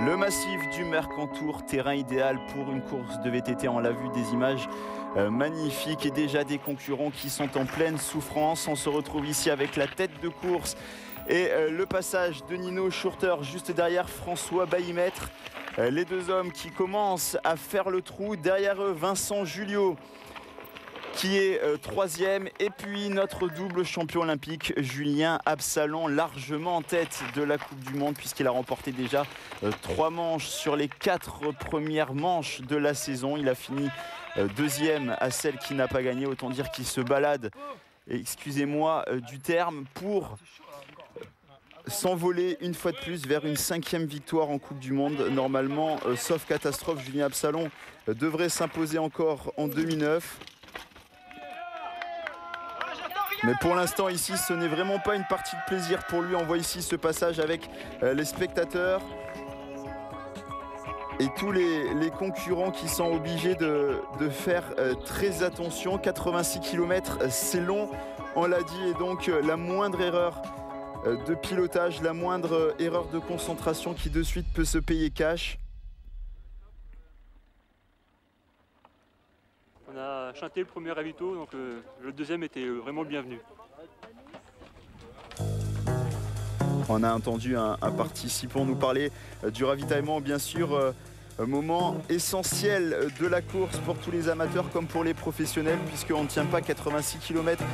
Le massif du Mercantour, terrain idéal pour une course de VTT. On l'a vu, des images magnifiques et déjà des concurrents qui sont en pleine souffrance. On se retrouve ici avec la tête de course et le passage de Nino Schurter juste derrière François Baillimètre. Les deux hommes qui commencent à faire le trou. Derrière eux, Vincent Julliot qui est troisième, et puis notre double champion olympique Julien Absalon, largement en tête de la Coupe du Monde puisqu'il a remporté déjà 3 manches sur les 4 premières manches de la saison. Il a fini deuxième à celle qui n'a pas gagné, autant dire qu'il se balade, excusez-moi du terme, pour s'envoler une fois de plus vers une 5e victoire en Coupe du Monde. Normalement, sauf catastrophe, Julien Absalon devrait s'imposer encore en 2009. Mais pour l'instant ici, ce n'est vraiment pas une partie de plaisir pour lui. On voit ici ce passage avec les spectateurs et tous les concurrents qui sont obligés de faire très attention. 86 km, c'est long, on l'a dit, et donc la moindre erreur de pilotage, la moindre erreur de concentration qui de suite peut se payer cash. On a chanté le premier ravito, donc le deuxième était vraiment le bienvenu. On a entendu un participant nous parler du ravitaillement, bien sûr. Moment essentiel de la course pour tous les amateurs comme pour les professionnels, puisqu'on ne tient pas 86 km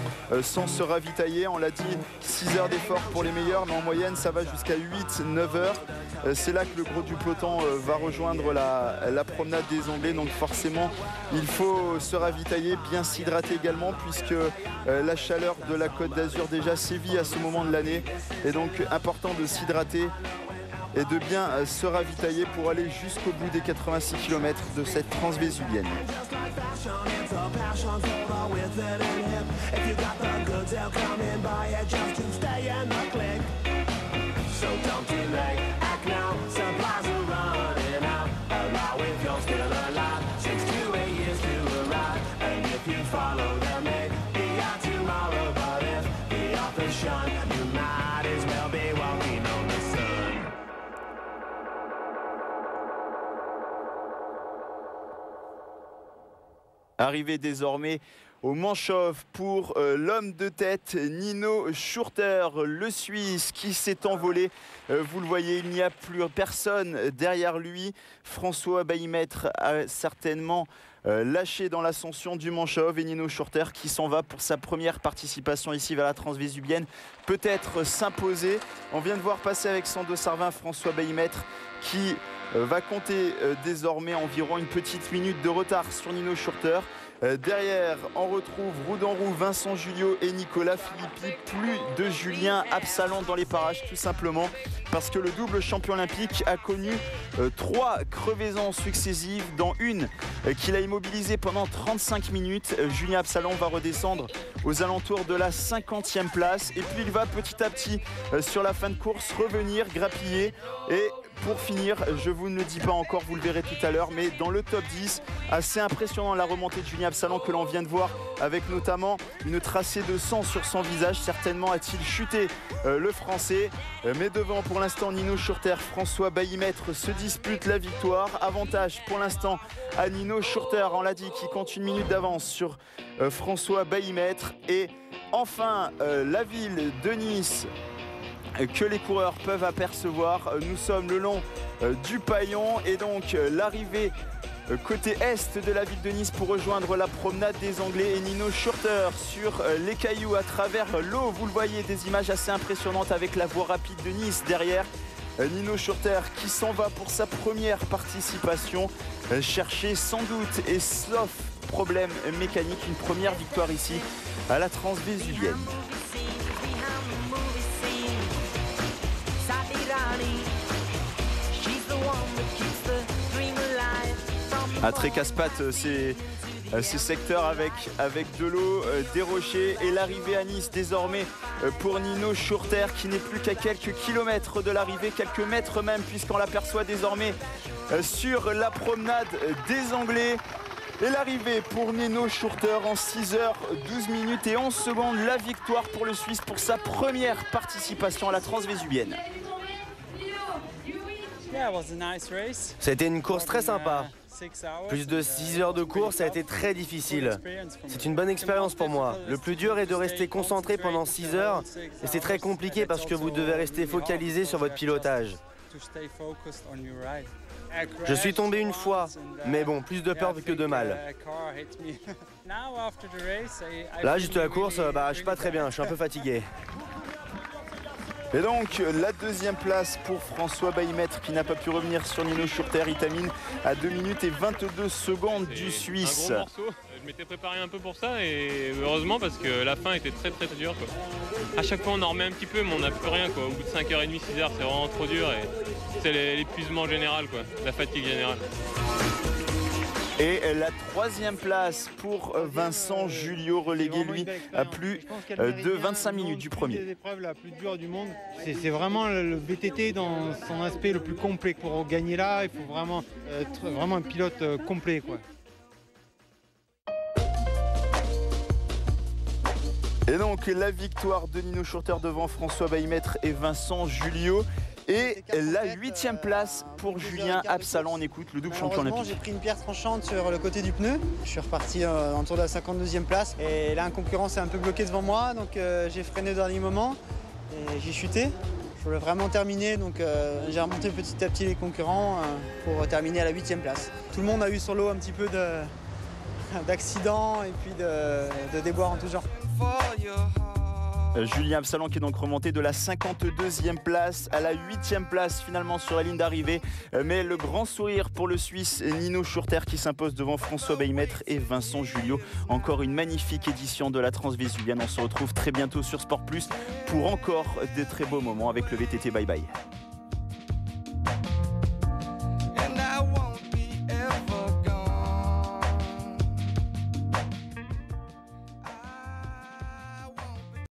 sans se ravitailler. On l'a dit, 6 heures d'effort pour les meilleurs, mais en moyenne ça va jusqu'à 8-9 heures. C'est là que le gros du peloton va rejoindre la promenade des Anglais, donc forcément il faut se ravitailler, bien s'hydrater également, puisque la chaleur de la Côte d'Azur déjà sévit à ce moment de l'année, et donc important de s'hydrater et de bien se ravitailler pour aller jusqu'au bout des 86 km de cette transvésulienne. Arrivé désormais au Manchow pour l'homme de tête Nino Schurter, le Suisse qui s'est envolé. Vous le voyez, il n'y a plus personne derrière lui. François Baillimètre a certainement lâché dans l'ascension du Manchow, et Nino Schurter qui s'en va pour sa première participation ici vers la transvésulienne, peut-être s'imposer. On vient de voir passer avec son dos Sarvin François Baillimètre qui va compter désormais environ une petite minute de retard sur Nino Schurter. Derrière, on retrouve roue dans roue Vincent Julliot et Nicolas Philippi. Plus de Julien Absalon dans les parages, tout simplement parce que le double champion olympique a connu 3 crevaisons successives, dont une qu'il a immobilisée pendant 35 minutes. Julien Absalon va redescendre aux alentours de la 50e place, et puis il va petit à petit sur la fin de course revenir, grappiller, et pour finir, je vous ne le dis pas encore, vous le verrez tout à l'heure, mais dans le top 10, assez impressionnant la remontée de Julien Absalon que l'on vient de voir, avec notamment une tracée de sang sur son visage. Certainement a-t-il chuté le Français, mais devant pour l'instant Nino Schurter, François Baillimètre se dispute la victoire. Avantage pour l'instant à Nino Schurter, on l'a dit, qui compte une minute d'avance sur François Baillimètre. Et enfin la ville de Nice que les coureurs peuvent apercevoir. Nous sommes le long du Paillon, et donc l'arrivée côté est de la ville de Nice pour rejoindre la promenade des Anglais, et Nino Schurter sur les cailloux à travers l'eau. Vous le voyez, des images assez impressionnantes avec la voie rapide de Nice derrière. Nino Schurter qui s'en va pour sa première participation, chercher sans doute et sauf problème mécanique une première victoire ici à la transvésulienne. À Trécasse-Pattes, c'est secteurs avec de l'eau, des rochers, et l'arrivée à Nice désormais pour Nino Schurter qui n'est plus qu'à quelques kilomètres de l'arrivée, quelques mètres même, puisqu'on l'aperçoit désormais sur la promenade des Anglais. Et l'arrivée pour Nino Schurter en 6h12 minutes et 11 secondes, la victoire pour le Suisse pour sa première participation à la transvésulienne. Ça a été une course très sympa. Plus de 6 heures de course, ça a été très difficile. C'est une bonne expérience pour moi. Le plus dur est de rester concentré pendant 6 heures et c'est très compliqué parce que vous devez rester focalisé sur votre pilotage. Je suis tombé une fois, mais bon, plus de peur que de mal. Là, juste la course, je suis pas très bien, je suis un peu fatigué. Et donc la deuxième place pour François Baïmêtre qui n'a pas pu revenir sur Nino Schurter. Il termine à 2 minutes et 22 secondes du Suisse. Un gros morceau. Je m'étais préparé un peu pour ça et heureusement parce que la fin était très dure. Quoi. À chaque fois on en remet un petit peu mais on n'a plus rien. Quoi. Au bout de 5h30, 6h c'est vraiment trop dur et c'est l'épuisement général, quoi, la fatigue générale. Et la troisième place pour Vincent Julio, relégué lui à plus de 25 minutes du premier. C'est l'épreuve la plus dure du monde. C'est vraiment le VTT dans son aspect le plus complet. Pour gagner là, il faut vraiment être vraiment un pilote complet, quoi. Et donc la victoire de Nino Schurter devant François Baïmêtre et Vincent Julio. Et la 8e place pour Julien Absalon. On écoute le double champion olympique. J'ai pris une pierre tranchante sur le côté du pneu. Je suis reparti autour de la 52e place. Et là, un concurrent s'est un peu bloqué devant moi. Donc j'ai freiné au dernier moment et j'ai chuté. Je voulais vraiment terminer. Donc j'ai remonté petit à petit les concurrents pour terminer à la 8e place. Tout le monde a eu sur l'eau un petit peu d'accidents et puis de déboires en tout genre. Julien Absalon qui est donc remonté de la 52e place à la 8e place finalement sur la ligne d'arrivée. Mais le grand sourire pour le Suisse Nino Schurter qui s'impose devant François Baïmêtre et Vincent Julio. Encore une magnifique édition de la Transvésulienne. On se retrouve très bientôt sur Sport Plus pour encore de très beaux moments avec le VTT. Bye bye.